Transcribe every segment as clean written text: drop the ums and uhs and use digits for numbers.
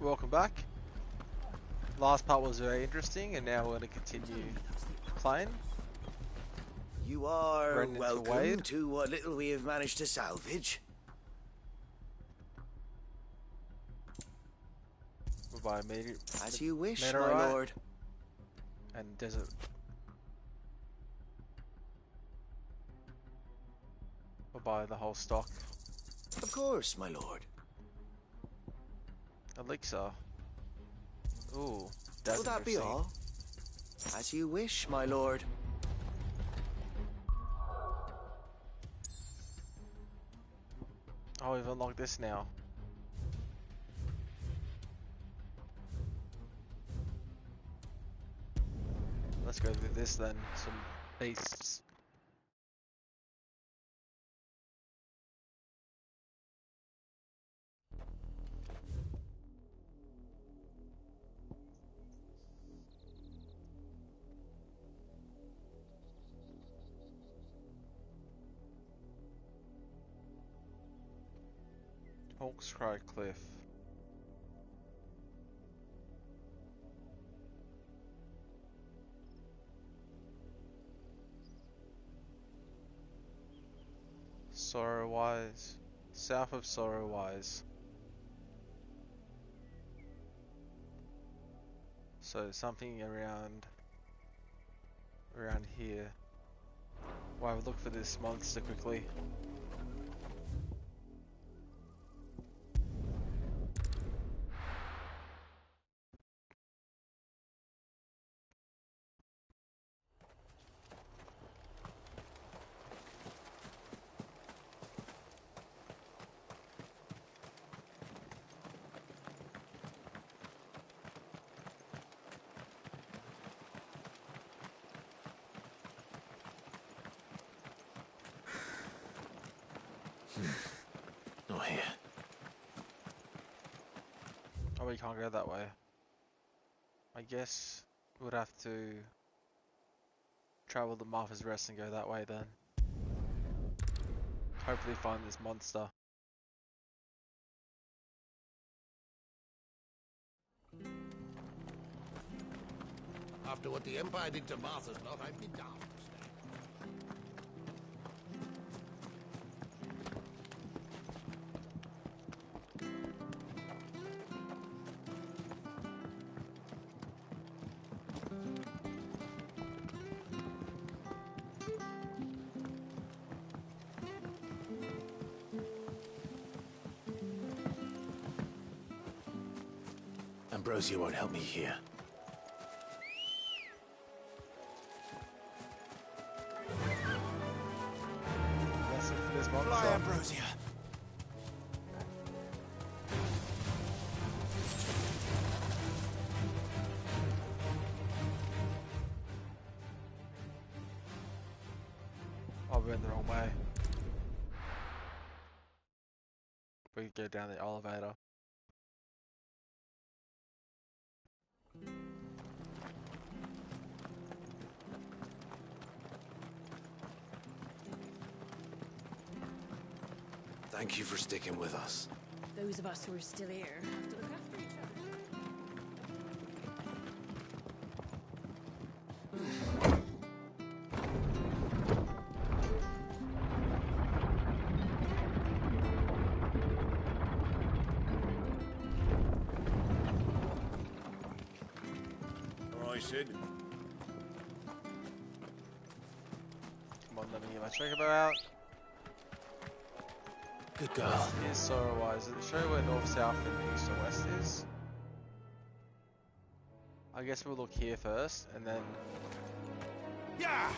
welcome back. Last part was very interesting, and now we're going to continue playing. You are Brendan welcome to what little we have managed to salvage. We'll buy as you wish, Meteorite my lord. And desert. We'll buy the whole stock. Of course, my lord. Elixir. Ooh, will that be all? As you wish, my lord. Oh, we've unlocked this now. Let's go with this then. Some beasts. Hawkscry Cliff. Sorrowwise. South of Sorrowwise. So something around here. Well, I'll look for this monster quickly. Not here. Oh, we can't go that way. I guess we'd have to travel to Martha's Rest and go that way then. Hopefully find this monster. After what the Empire did to Martha's lot, I'd be daft to stay. Ambrosia won't help me here. Fly, Ambrosia. Oh, we went the wrong way. We could go down the elevator. Thank you for sticking with us. Those of us who are still here have to look after each other. All right, Sid. Come on, let me get my chocobo out. Good girl. Here's Sorrowwise. Does it show where north, south, and east and west is? I guess we'll look here first, and then... Yeah!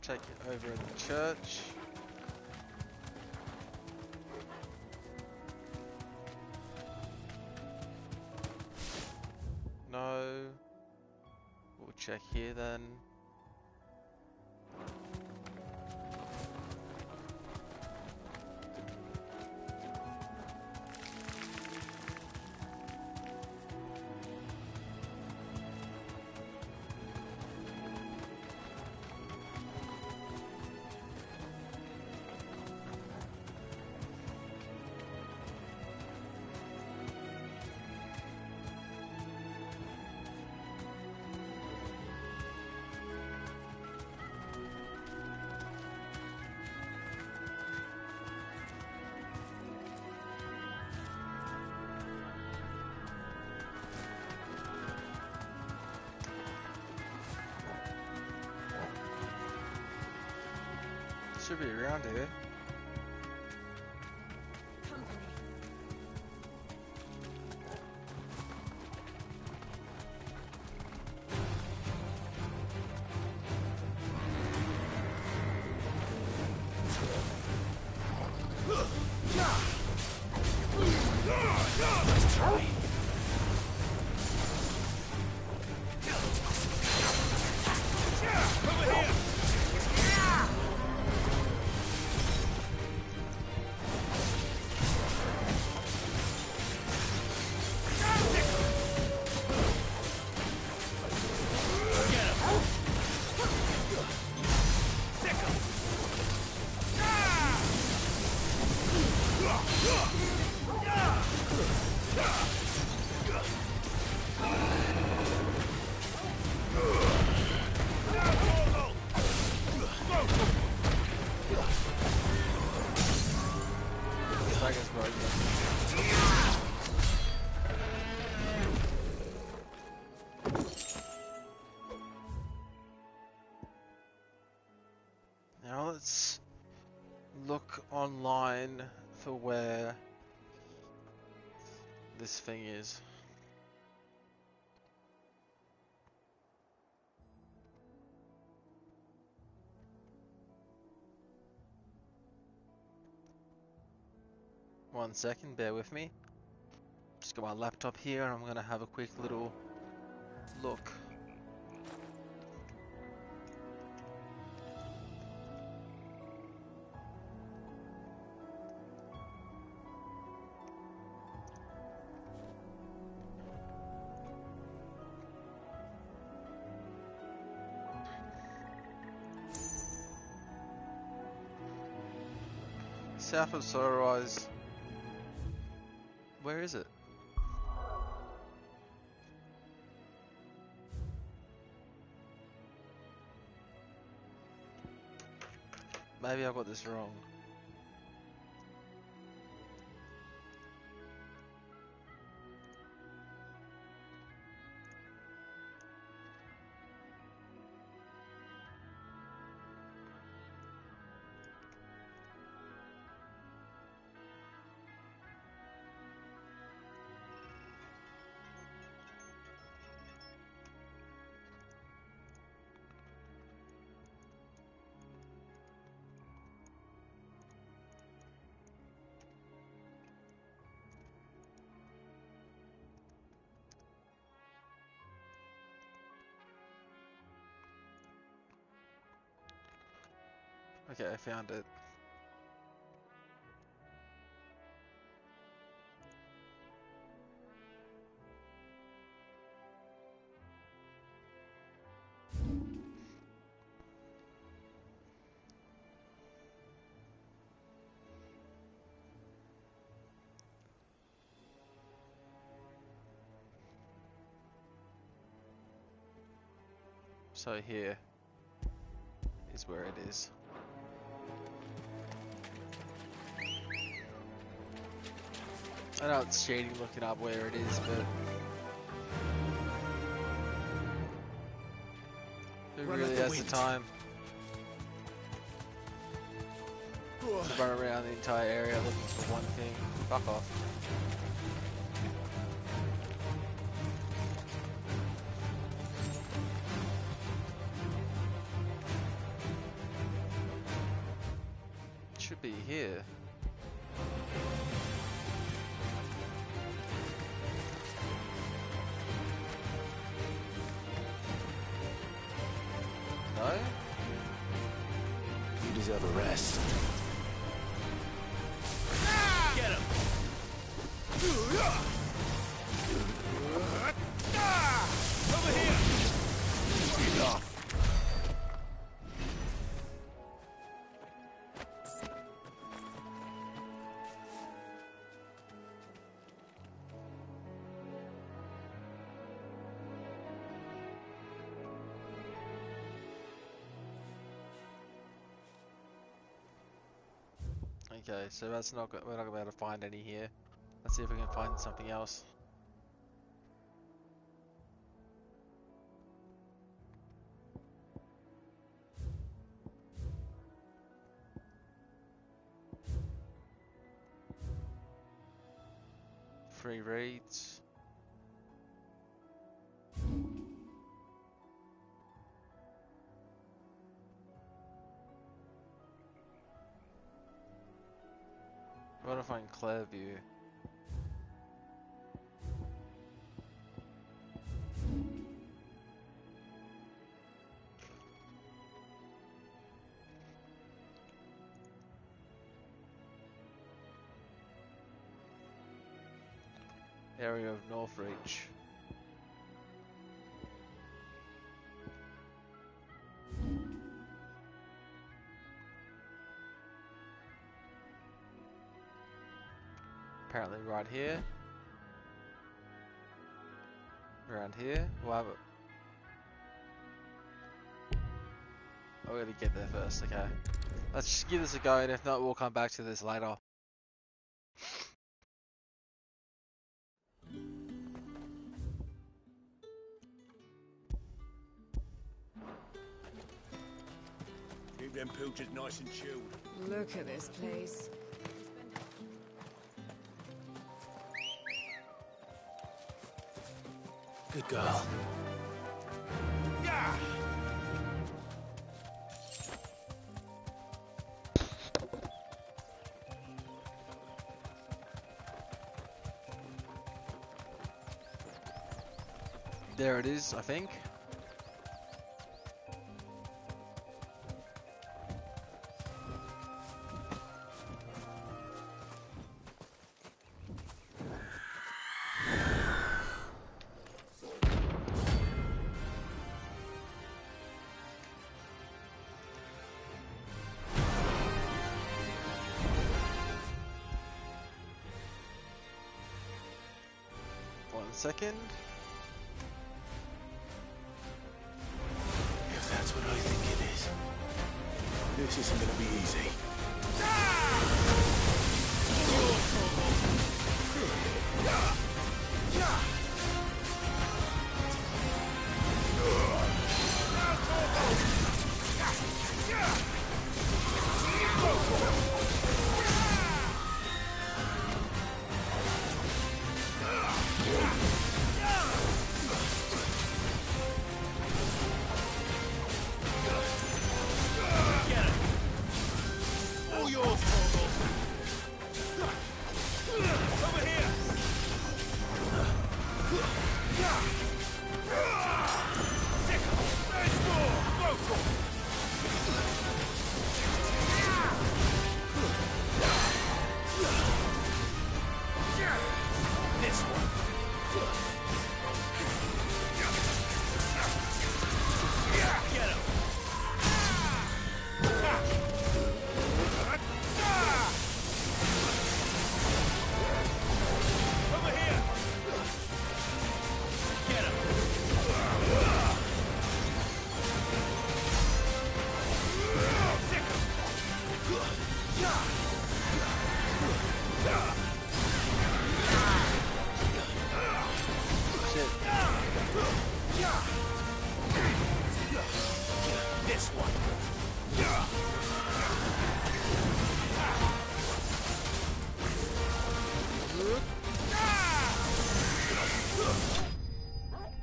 Check it over in the church. No. We'll check here then. Should be around here. Company. Let's try. Now let's look online for where this thing is. One second, bear with me. Just got my laptop here and I'm gonna have a quick little look. South of Sunrise. Where is it? Maybe I got this wrong. Okay, I found it. So here is where it is. I know it's shady looking up where it is, but who really has the time to run around the entire area looking for one thing? Fuck off. It should be here. deserve a rest. Get him! Over here! Enough! Okay, so that's not we're not gonna be able to find any here. Let's see if we can find something else. Free reads. What if I find Clearview? Area of Northreach. Apparently right here. Around here. We'll have it. Oh, we gotta get there first, okay. Let's just give this a go, and if not, we'll come back to this later. Keep them pilchers nice and chilled. Look at this place. Good girl. Yeah! There it is, I think. Second. If that's what I think it is, this isn't gonna be easy.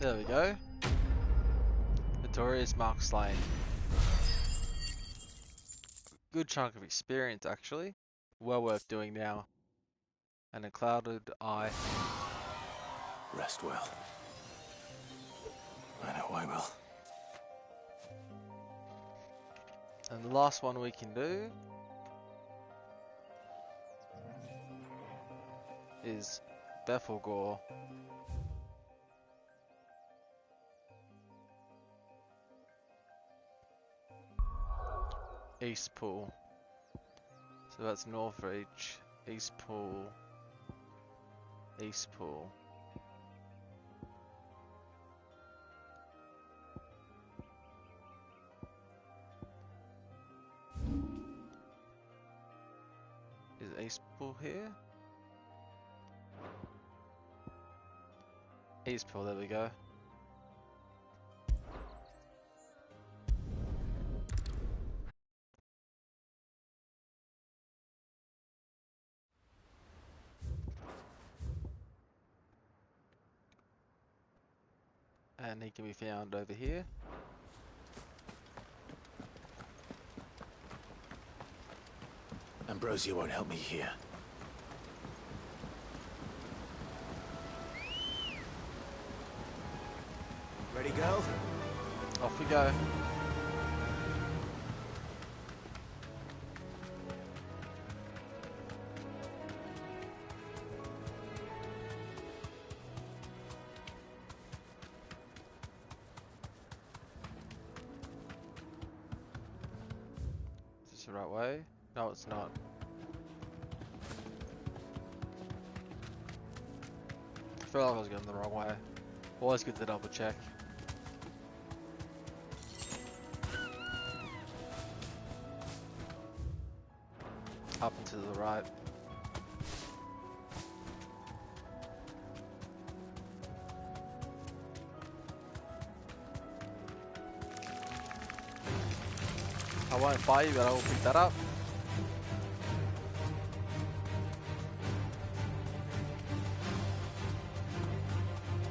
There we go. Notorious Mark Slain. Good chunk of experience, actually. Well worth doing now. And a clouded eye. Rest well. I know I will. And the last one we can do is Bethelgore. East Pool. So that's Northridge, East Pool, East Pool. Is East Pool here? East Pool, there we go. And he can be found over here. Ambrosia won't help me here. Ready, go? Off we go. Is this the right way? No, it's not. I feel like I was going the wrong way. Always good to double check. Up and to the right. I won't fight you, but I will pick that up.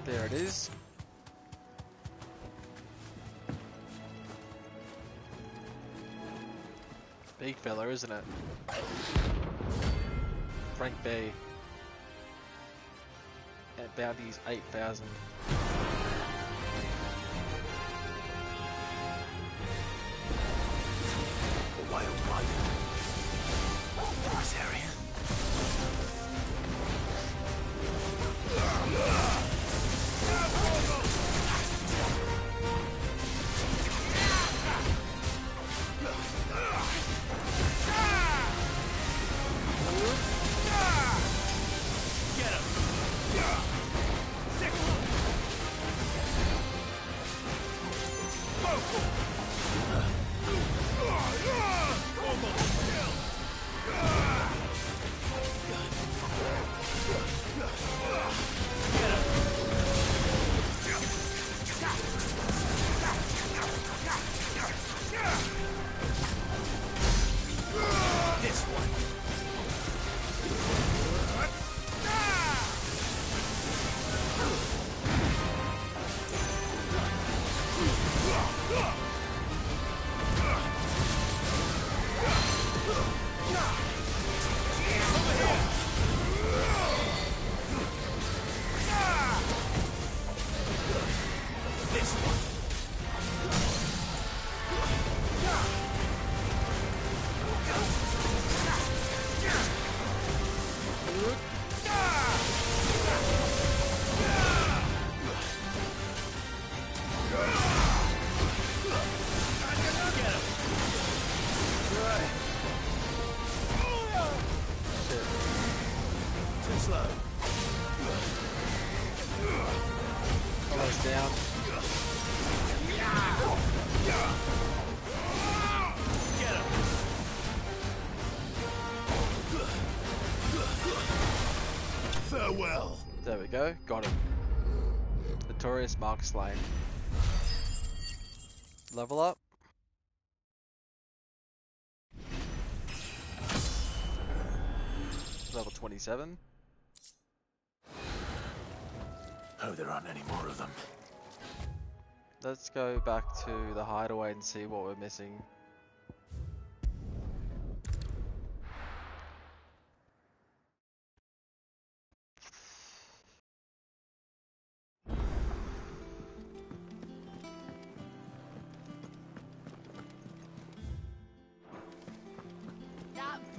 There it is. Big fella, isn't it? Rank B. At bounties 8,000. The wild blood. This area. Almost down. Farewell. There we go. Got him. Notorious Mark Slain. Level up. Level 27. Hope there aren't any more of them. Let's go back to the hideaway and see what we're missing.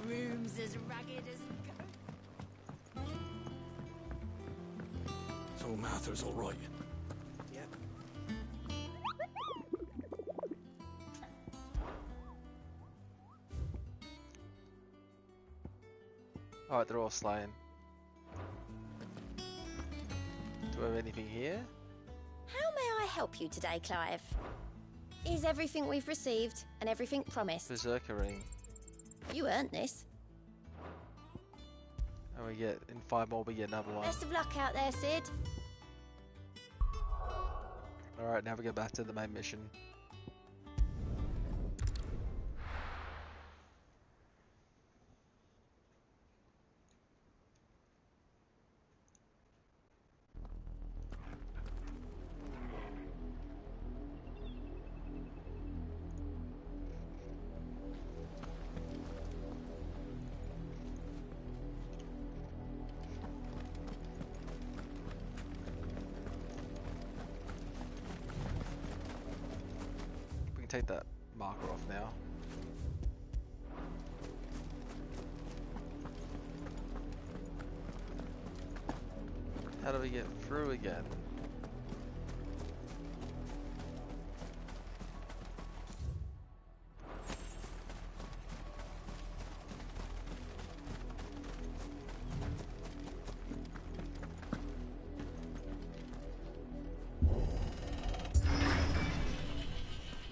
Room's as ragged as a goat. So Martha's all right. Yep. Alright, they're all slain. Do we have anything here? How may I help you today, Clive? Is everything we've received and everything promised? Berserker ring. You earned this. And we get, in 5 more, we get another one. Best of luck out there, Sid. Alright, now we go back to the main mission. Take that marker off now. How do we get through again?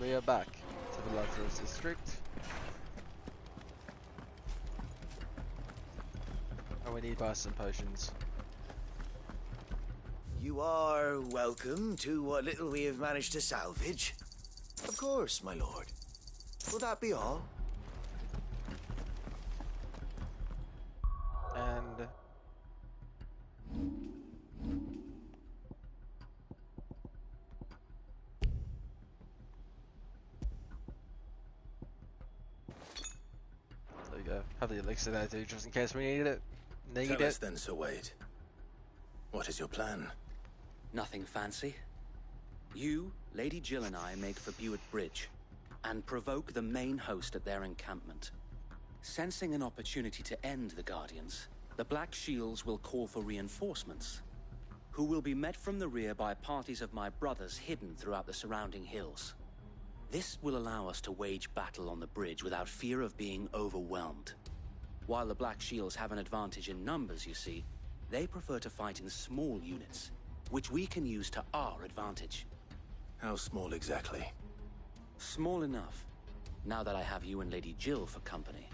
We are back to the Lazarus district. And we need to buy some potions. You are welcome to what little we have managed to salvage. Of course, my lord. Will that be all? And there you go. Have the elixir there too, just in case we need it. Tell us then, Sir Wade. What is your plan? Nothing fancy. You, Lady Jill and I make for Buett Bridge and provoke the main host at their encampment. Sensing an opportunity to end the Guardians, the Black Shields will call for reinforcements, who will be met from the rear by parties of my brothers hidden throughout the surrounding hills. This will allow us to wage battle on the bridge without fear of being overwhelmed. While the Black Shields have an advantage in numbers, you see, they prefer to fight in small units, which we can use to our advantage. How small exactly? Small enough, now that I have you and Lady Jill for company.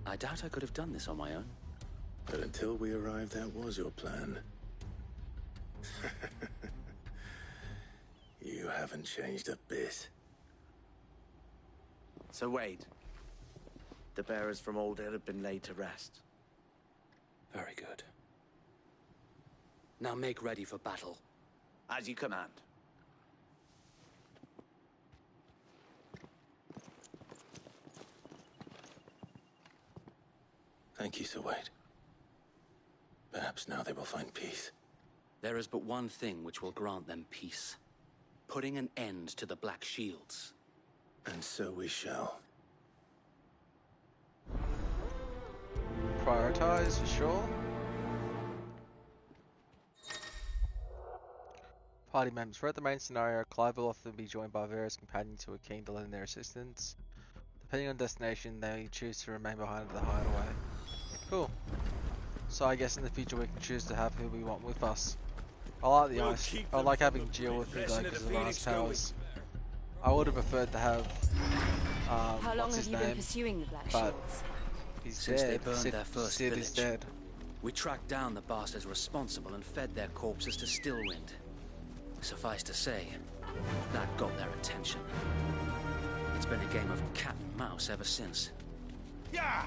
I doubt I could have done this on my own. But until we arrived, that was your plan. You haven't changed a bit. So Wade, the bearers from Old Hill have been laid to rest. Very good. Now make ready for battle. As you command. Thank you, Sir Wade. Perhaps now they will find peace. There is but one thing which will grant them peace. Putting an end to the Black Shields. And so we shall. Prioritize, for sure. Party members. Throughout the main scenario, Clive will often be joined by various companions who are keen to lend their assistance. Depending on destination, they choose to remain behind at the hideaway. Cool. So I guess in the future we can choose to have who we want with us. I like the ice. I like having Jill with me though because of the ice powers. I would have preferred to have How long what's have his you name? been pursuing the Black But Shields? he's Since dead. they burned Sid, their first Sid is village. dead. We tracked down the bastards responsible and fed their corpses to Stillwind. Suffice to say, that got their attention. It's been a game of cat and mouse ever since. Yeah!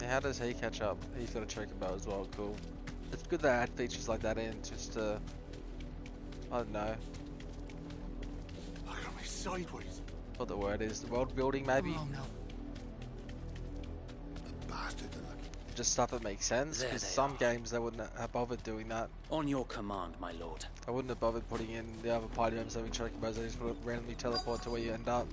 Yeah, how does he catch up? He's got a choker bow as well, cool. It's good they add features like that in, just to, I don't know, Look at me sideways. what the word is, world building maybe? Oh no. The bastard are lucky. Just stuff that makes sense, There because they some are. games they wouldn't have bothered doing that. On your command, my lord. I wouldn't have bothered putting in the other party members having choker bows, they just would randomly teleport to where you end up.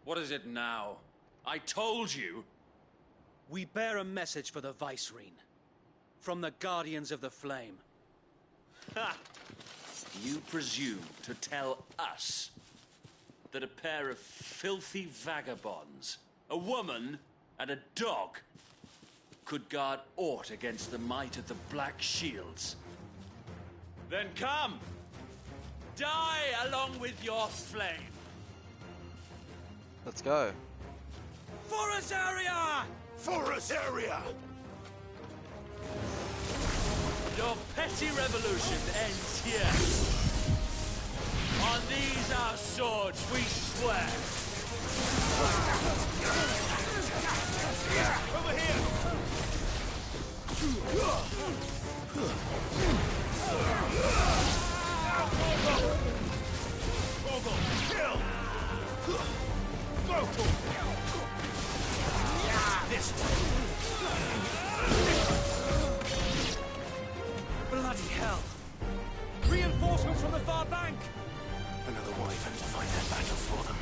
What is it now? I told you! We bear a message for the Vicereine. From the Guardians of the Flame. Ha! You presume to tell us that a pair of filthy vagabonds, a woman and a dog, could guard aught against the might of the Black Shields? Then come! Die along with your flame! Let's go. For Azaria! For Azaria! Your petty revolution ends here. On these our swords we swear. Over here! Vogel, kill! Vogel! This Bloody hell! Reinforcements from the far bank! Another wyvern to fight that battle for them.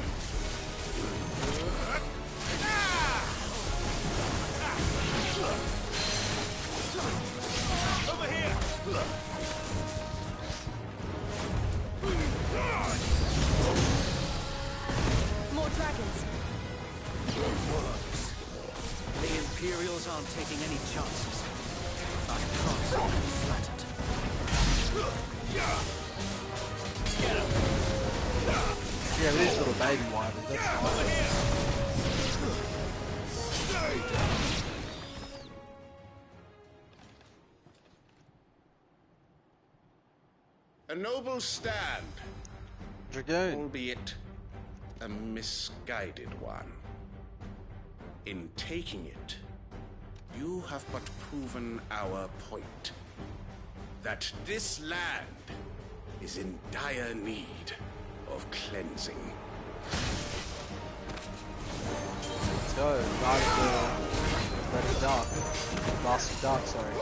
Over here! More dragons. The Imperials aren't taking any chances. I can't be flattered. Yeah, these little baby wyverns, that's fine. A noble stand, Dragoon. albeit a misguided one. In taking it, you have but proven our point. That this land is in dire need of cleansing. Let's go. Night of the Red and Dark. Last of Dark, sorry.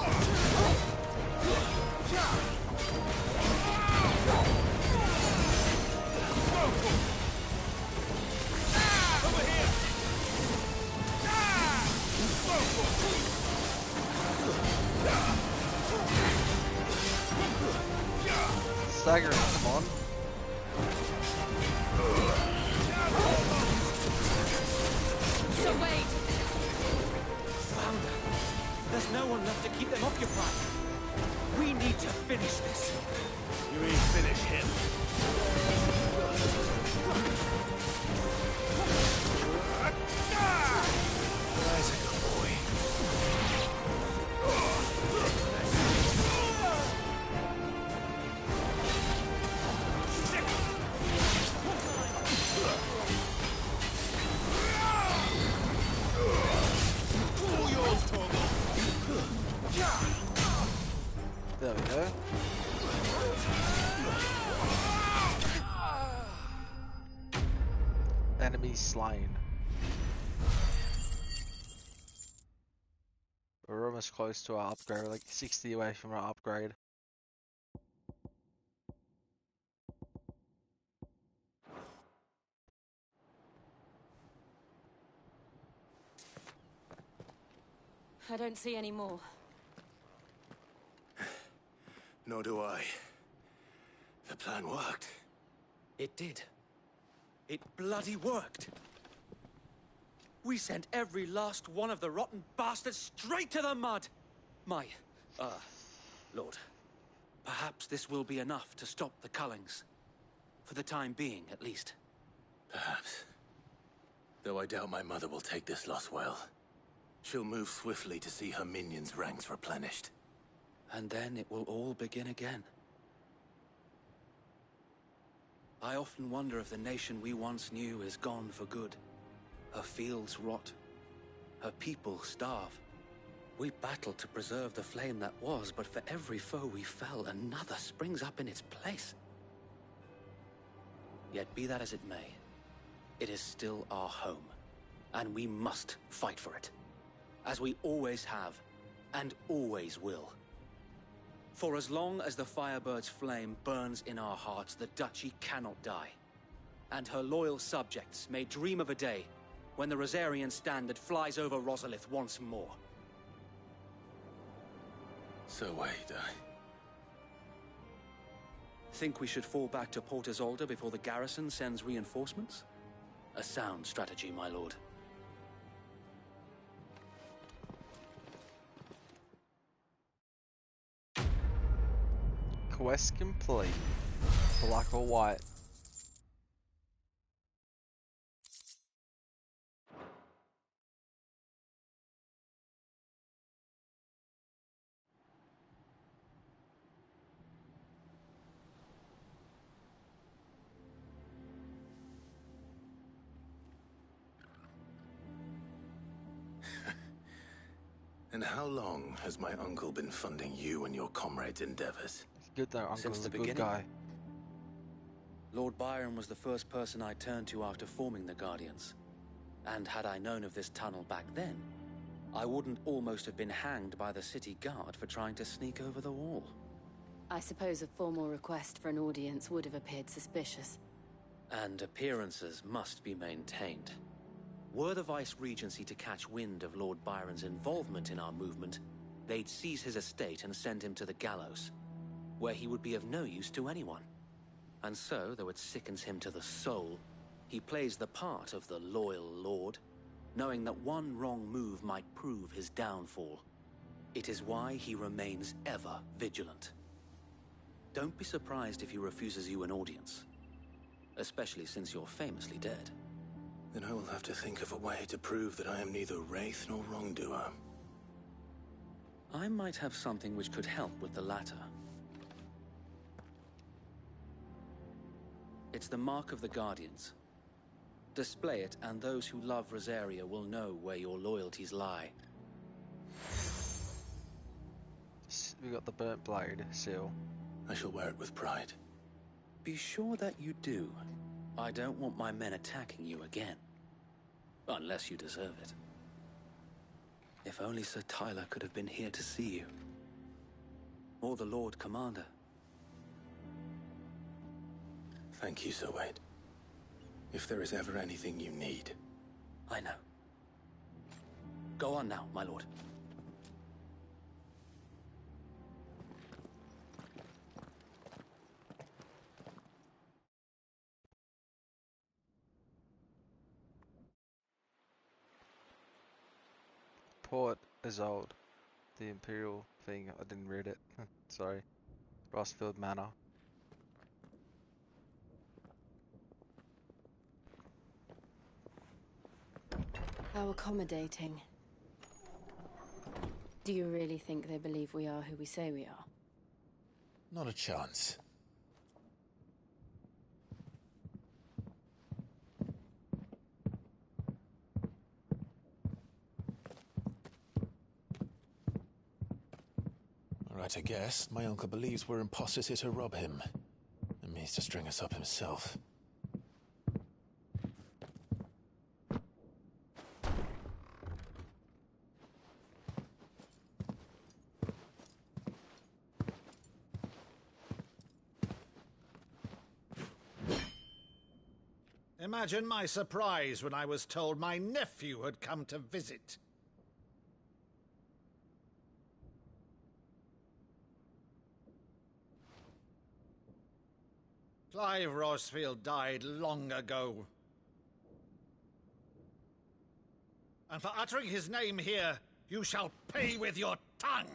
Staggering, come on. So wait. Founder, there's no one left to keep them occupied. We need to finish this. You ain't finish him. That's a good boy. All yours, Torgal. There we go. Enemy slain. We're almost close to our upgrade, we're like 60 away from our upgrade. I don't see any more. Nor do I. The plan worked. It did. It bloody worked. We sent every last one of the rotten bastards straight to the mud. My, Lord, perhaps this will be enough to stop the Cullings. For the time being, at least. Perhaps. Though I doubt my mother will take this loss well. She'll move swiftly to see her minions' ranks replenished. And then it will all begin again. I often wonder if the nation we once knew is gone for good. Her fields rot. Her people starve. We battled to preserve the flame that was, but for every foe we fell, another springs up in its place. Yet be that as it may, it is still our home, and we must fight for it. As we always have, and always will. For as long as the Firebird's flame burns in our hearts, the Duchy cannot die. and her loyal subjects may dream of a day when the Rosarian standard flies over Rosalith once more. So wait, Think we should fall back to Port Isolde before the garrison sends reinforcements? A sound strategy, my lord. Quest complete. Black or white? And how long has my uncle been funding you and your comrades' endeavors? Good though, Uncle's Since the a good beginning. guy. Lord Byron was the first person I turned to after forming the Guardians. And had I known of this tunnel back then, I wouldn't almost have been hanged by the city guard for trying to sneak over the wall. I suppose a formal request for an audience would have appeared suspicious. And appearances must be maintained. Were the Vice-Regency to catch wind of Lord Byron's involvement in our movement, they'd seize his estate and send him to the gallows, where he would be of no use to anyone. And so, though it sickens him to the soul, he plays the part of the loyal lord, knowing that one wrong move might prove his downfall. It is why he remains ever vigilant. Don't be surprised if he refuses you an audience, especially since you're famously dead. Then I will have to think of a way to prove that I am neither wraith nor wrongdoer. I might have something which could help with the latter. It's the mark of the Guardians. Display it, and those who love Rosaria will know where your loyalties lie. We got the burnt blade seal. I shall wear it with pride. Be sure that you do. I don't want my men attacking you again. Unless you deserve it. If only Sir Tyler could have been here to see you. Or the Lord Commander. Thank you, Sir Wade. If there is ever anything you need. I know. Go on now, my lord. Port Isolde. The Imperial thing. I didn't read it. Sorry. Rossfield Manor. How accommodating. Do you really think they believe we are who we say we are? Not a chance. Right, I guess. My uncle believes we're imposters here to rob him. And means to string us up himself. Imagine my surprise when I was told my nephew had come to visit. Clive Rosfield died long ago. And for uttering his name here, you shall pay with your tongue!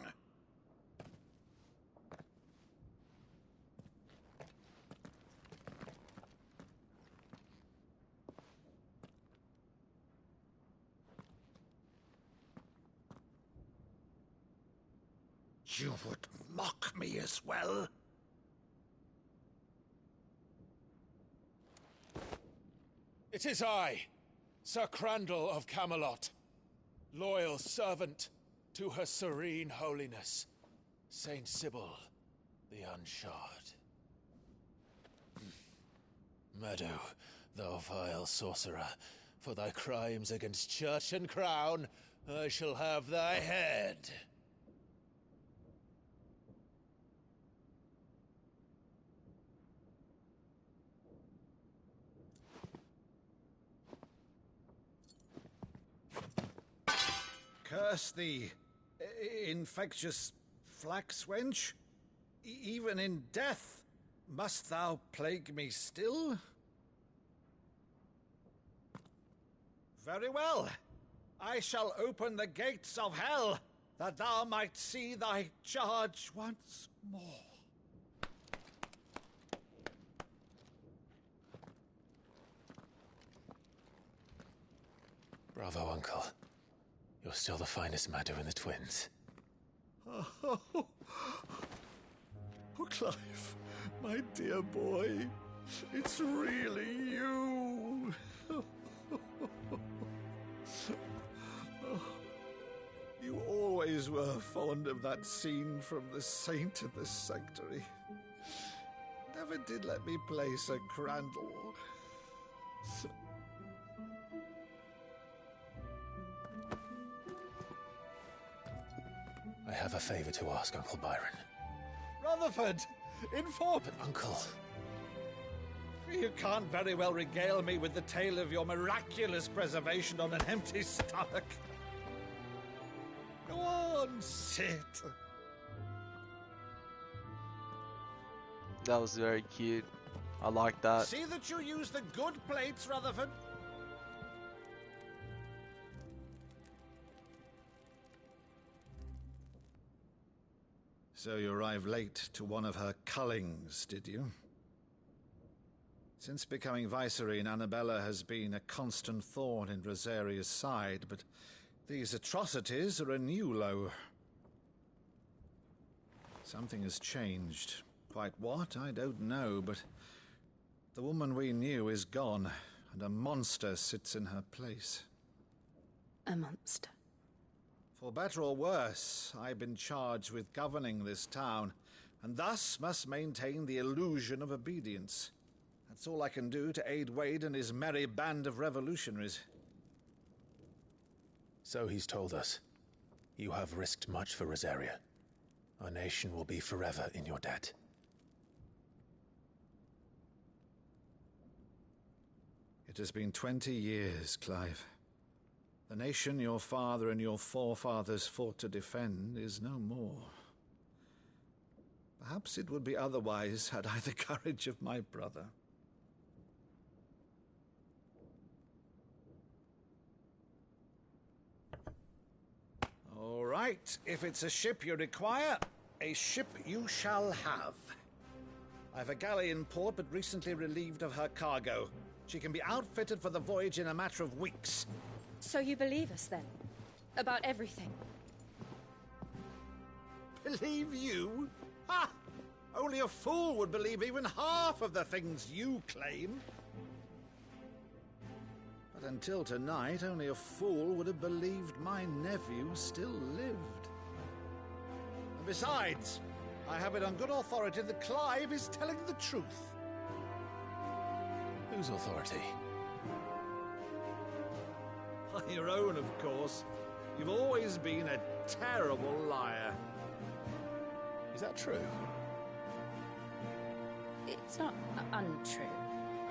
You would mock me as well? It is I, Sir Crandall of Camelot, loyal servant to Her Serene Holiness, Saint Sybil the Unshod. Meadow, thou vile sorcerer, for thy crimes against church and crown, I shall have thy head. Curse thee, infectious flax wench. Even in death, must thou plague me still? Very well. I shall open the gates of hell, that thou might see thy charge once more. Bravo, Uncle. You're still the finest Maddu in the twins. Oh, Clive, my dear boy, it's really you. You always were fond of that scene from The Saint of the Sanctuary. Never did let me play Sir Crandall. I have a favor to ask, Uncle Byron. Rutherford, inform... But, Uncle... You can't very well regale me with the tale of your miraculous preservation on an empty stomach. Go on, sit. That was very cute. I like that. See that you use the good plates, Rutherford. So you arrived late to one of her cullings, did you? Since becoming Vicereine, Annabella has been a constant thorn in Rosaria's side, but these atrocities are a new low. Something has changed. Quite what, I don't know, but the woman we knew is gone, and a monster sits in her place. A monster. For better or worse, I've been charged with governing this town, and thus must maintain the illusion of obedience. That's all I can do to aid Wade and his merry band of revolutionaries. So he's told us. You have risked much for Rosaria. Our nation will be forever in your debt. It has been 20 years, Clive. The nation your father and your forefathers fought to defend is no more. Perhaps it would be otherwise had I the courage of my brother. All right, if it's a ship you require, a ship you shall have. I've a galley in port, but recently relieved of her cargo. She can be outfitted for the voyage in a matter of weeks. So you believe us, then? About everything? Believe you? Ha! Only a fool would believe even half of the things you claim. But until tonight, only a fool would have believed my nephew still lived. And besides, I have it on good authority that Clive is telling the truth. Whose authority? Your own, of course. You've always been a terrible liar. Is that true? It's not untrue.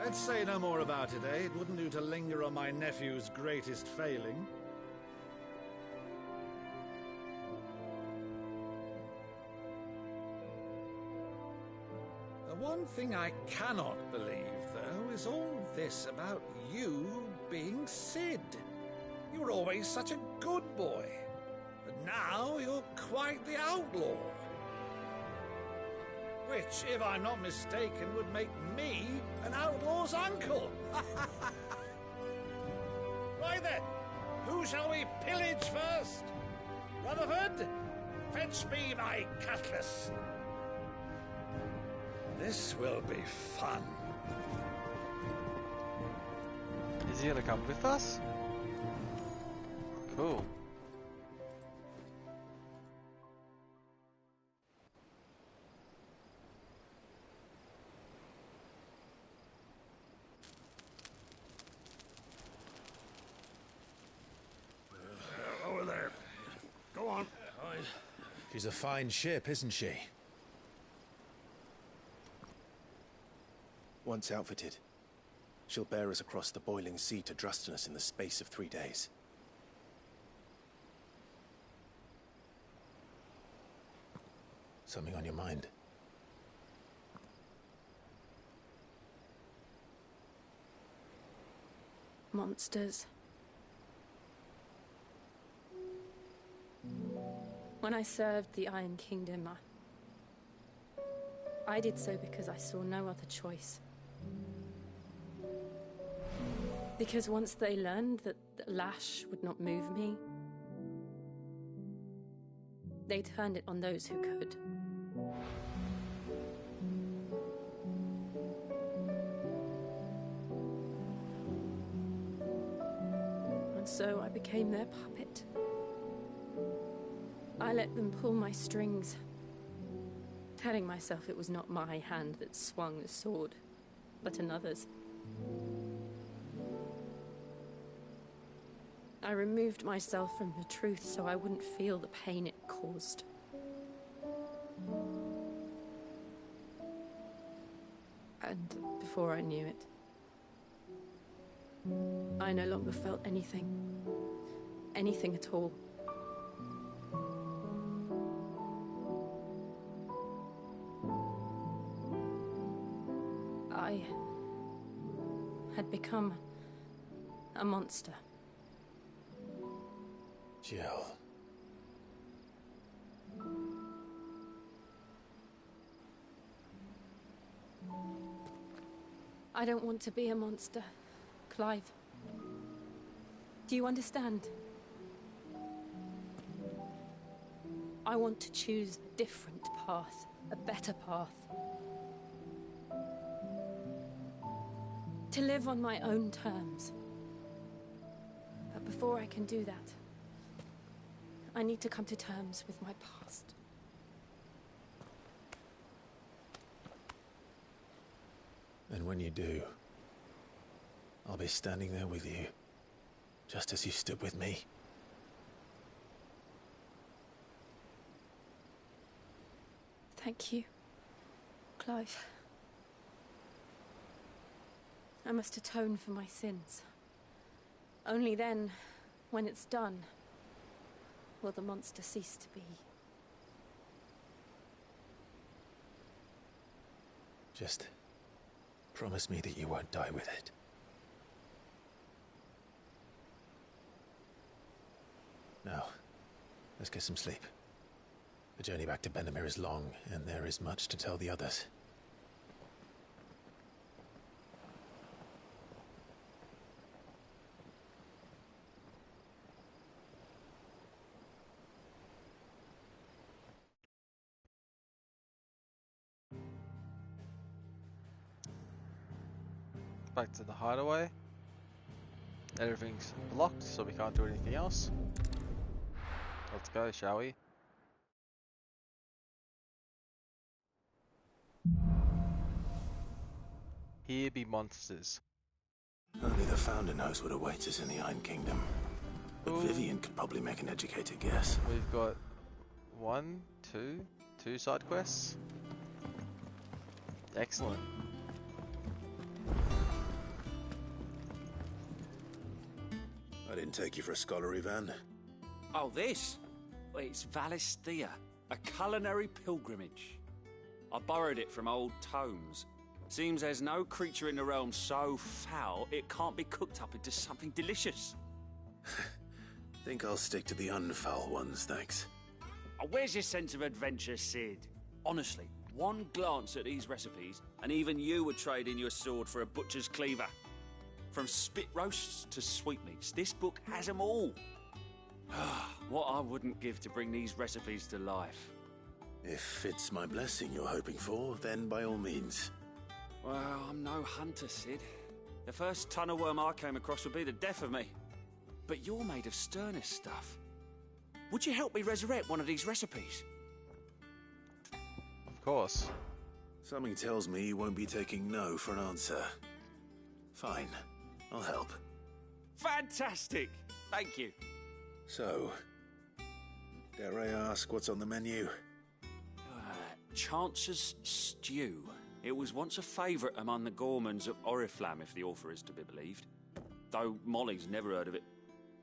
Let's say no more about it, eh? It wouldn't do to linger on my nephew's greatest failing. The one thing I cannot believe, though, is all this about you being Sid. You were always such a good boy, but now you're quite the outlaw. Which, if I'm not mistaken, would make me an outlaw's uncle. Right then, who shall we pillage first? Rutherford, fetch me my cutlass. This will be fun. Is he gonna come with us? Cool. Over there. Go on. She's a fine ship, isn't she? Once outfitted, she'll bear us across the boiling sea to Drustinus in the space of 3 days. Something on your mind? Monsters. When I served the Iron Kingdom, I did so because I saw no other choice. Because once they learned that the lash would not move me, they turned it on those who could. And so I became their puppet. I let them pull my strings, telling myself it was not my hand that swung the sword, but another's. I removed myself from the truth so I wouldn't feel the pain it caused. And before I knew it, I no longer felt anything. Anything at all. I had become a monster. Jill. I don't want to be a monster, Clive. Do you understand? I want to choose a different path, a better path. To live on my own terms. But before I can do that, I need to come to terms with my past. And when you do, I'll be standing there with you, just as you stood with me. Thank you, Clive. I must atone for my sins. Only then, when it's done, will the monster cease to be. Just promise me that you won't die with it. Now, let's get some sleep. The journey back to Benamir is long, and there is much to tell the others. Back to the hideaway. Everything's blocked, so we can't do anything else. Let's go, shall we? Here be monsters. Only the Founder knows what awaits us in the Iron Kingdom. But Ooh. Vivian could probably make an educated guess. We've got two side quests. Excellent. I didn't take you for a scholar, Ivan. Oh, this? Well, it's Valisthea, a culinary pilgrimage. I borrowed it from old tomes. Seems there's no creature in the realm so foul it can't be cooked up into something delicious. Think I'll stick to the unfoul ones, thanks. Oh, where's your sense of adventure, Sid? Honestly, one glance at these recipes, and even you would trade in your sword for a butcher's cleaver. From spit roasts to sweetmeats, this book has them all. What I wouldn't give to bring these recipes to life. If it's my blessing you're hoping for, then by all means. Well, I'm no hunter, Sid. The first tunnel worm I came across would be the death of me. But you're made of sterner stuff. Would you help me resurrect one of these recipes? Of course. Something tells me you won't be taking no for an answer. Fine, I'll help. Fantastic! Thank you. So, dare I ask what's on the menu? Chance's Stew. It was once a favourite among the gourmands of Oriflamme, if the author is to be believed. Though Molly's never heard of it.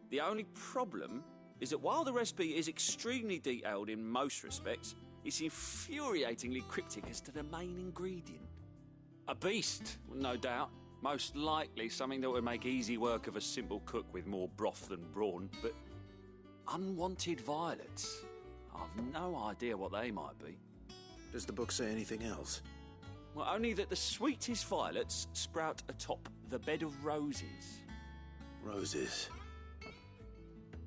The only problem is that while the recipe is extremely detailed in most respects, It's infuriatingly cryptic as to the main ingredient. A beast, no doubt. Most likely something that would make easy work of a simple cook with more broth than brawn, but unwanted violets. I've no idea what they might be. Does the book say anything else? Well, only that the sweetest violets sprout atop the bed of roses. Roses.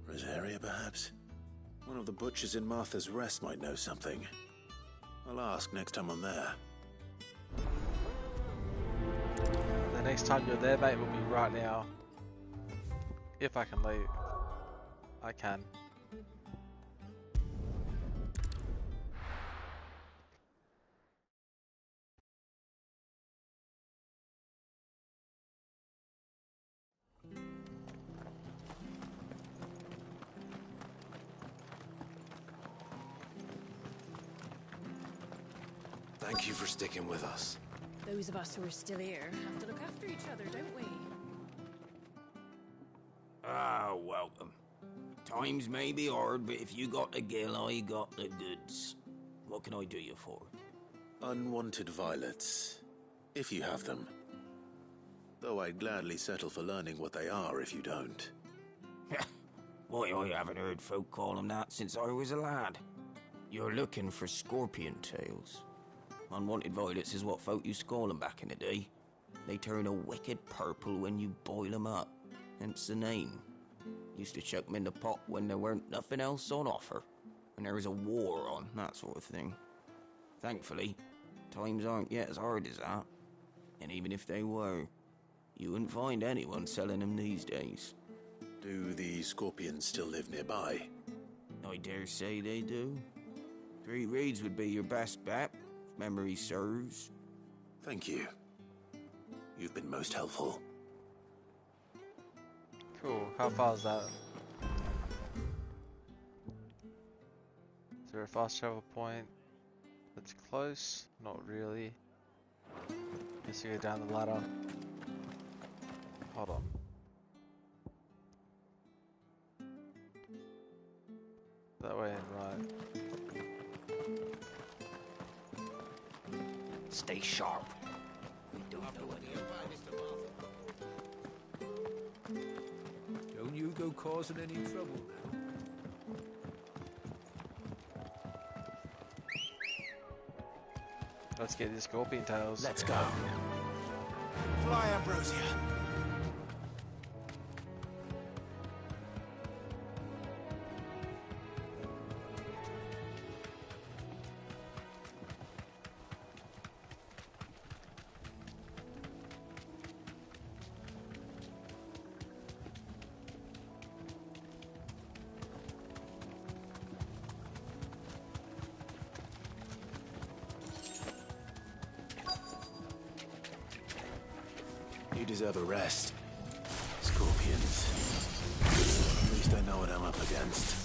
Rosaria, perhaps? One of the butchers in Martha's Rest might know something. I'll ask next time I'm there. The next time you're there, mate, will be right now. If I can leave. I can. Thank you for sticking with us. Those of us who are still here have to look after each other, don't we? Ah, welcome. Times may be hard, but if you got the gill, I got the goods. What can I do you for? Unwanted violets. If you have them. Though I'd gladly settle for learning what they are if you don't. Why, I haven't heard folk call them that since I was a lad. You're looking for scorpion tails. Unwanted violets is what folk used to call them back in the day. They turn a wicked purple when you boil them up, hence the name. Used to chuck them in the pot when there weren't nothing else on offer, when there was a war on, that sort of thing. Thankfully, times aren't yet as hard as that. And even if they were, you wouldn't find anyone selling them these days. Do the scorpions still live nearby? I dare say they do. 3 Reeds would be your best bet, if memory serves. Thank you. You've been most helpful. Cool. How far is that? Is there a fast travel point that's close? Not really. Guess you go down the ladder. Hold on. That way and right. Stay sharp. We don't know what Don't you go causing any trouble now. Let's get these scorpion tails. Let's go. Fly, Ambrosia. You deserve a rest. Scorpions. At least I know what I'm up against.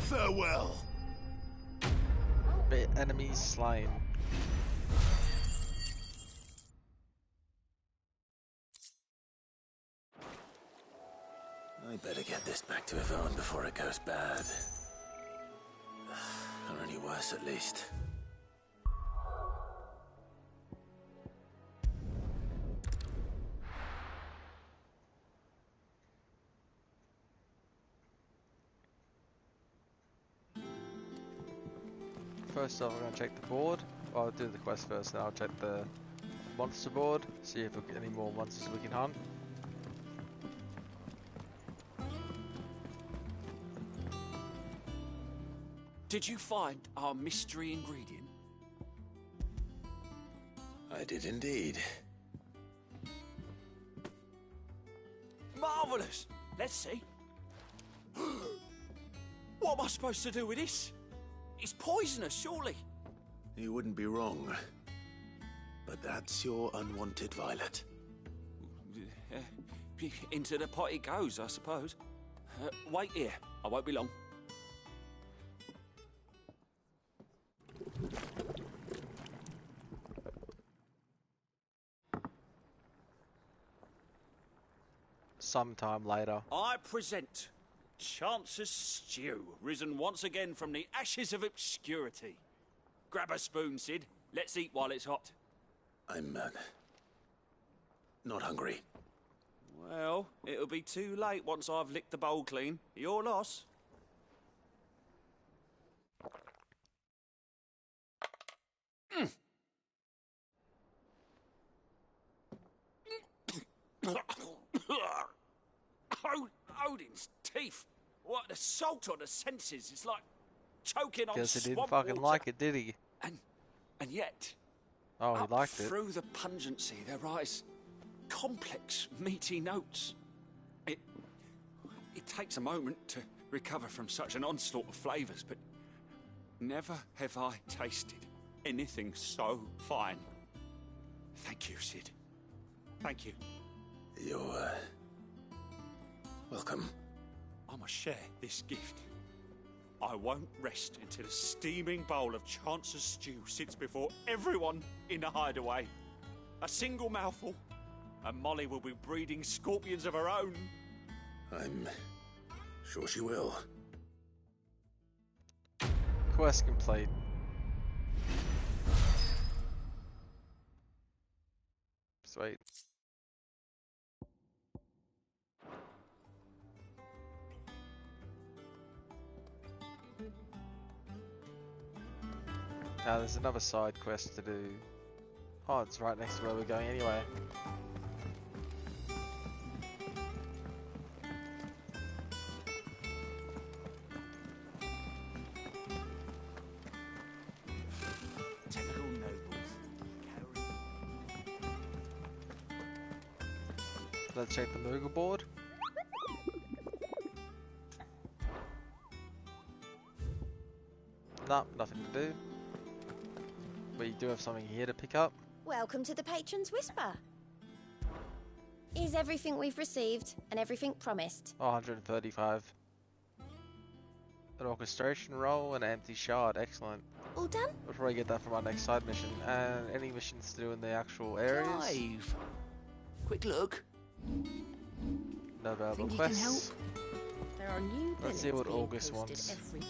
Farewell. Bit enemies slain. I better get this back to Yvonne before it goes bad. Or any worse, at least. First off, we're going to check the board. Well, I'll do the quest first, then I'll check the monster board, see if we get any more monsters we can hunt. Did you find our mystery ingredient? I did indeed. Marvellous! Let's see. What am I supposed to do with this? It's poisonous, surely. You wouldn't be wrong. But that's your unwanted violet. Into the pot it goes, I suppose. Wait here. I won't be long. Sometime later. I present Chance's Stew, risen once again from the ashes of obscurity. Grab a spoon, Sid. Let's eat while it's hot. I'm, not hungry. Well, it'll be too late once I've licked the bowl clean. Your loss. Odin's teeth. What, the salt on the senses? It's like choking on Guess he didn't swamp fucking water. like it, did he? And yet, Oh, he up liked it. through the pungency, there rise complex, meaty notes. It takes a moment to recover from such an onslaught of flavours, but never have I tasted anything so fine. Thank you, Sid. Thank you. You're, welcome. I must share this gift. I won't rest until a steaming bowl of Chance's Stew sits before everyone in the hideaway. A single mouthful, and Molly will be breeding scorpions of her own. I'm sure she will. Quest complete. Sweet. Now there's another side quest to do. Oh, it's right next to where we're going anyway. Typical nobles. Let's check the Moogle board. Nah, nothing to do. But you do have something here to pick up. Welcome to the Patron's Whisper. Is everything we've received and everything promised? Oh, 135. An orchestration roll and an empty shard. Excellent. All done? We'll probably get that from our next side mission. And any missions to do in the actual areas. Clive! Quick look. No available Think you can quests. There are new Let's see billets what being August posted wants. every...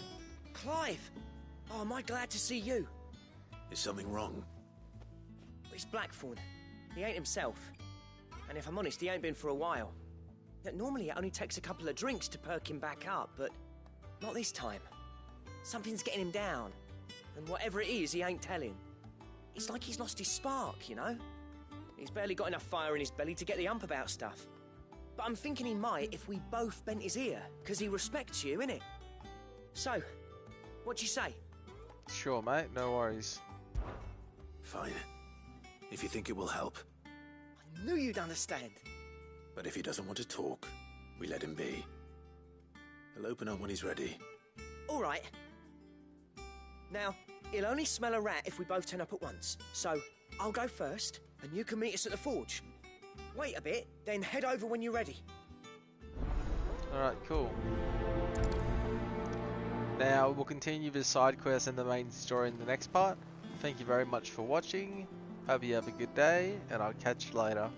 Clive! Oh, am I glad to see you? Is something wrong? It's Blackthorn. He ain't himself. And if I'm honest, he ain't been for a while. Yet normally it only takes a couple of drinks to perk him back up, but not this time. Something's getting him down. And whatever it is, he ain't telling. It's like he's lost his spark, you know? He's barely got enough fire in his belly to get the ump about stuff. But I'm thinking he might if we both bent his ear, because he respects you, innit? So, what you say? Sure, mate. No worries. Fine. If you think it will help. I knew you'd understand. But if he doesn't want to talk, we let him be. He'll open up when he's ready. All right. Now, he'll only smell a rat if we both turn up at once. So, I'll go first, and you can meet us at the forge. Wait a bit, then head over when you're ready. Alright, cool. Now, we'll continue the side quest and the main story in the next part. Thank you very much for watching. Hope you have a good day, and I'll catch you later.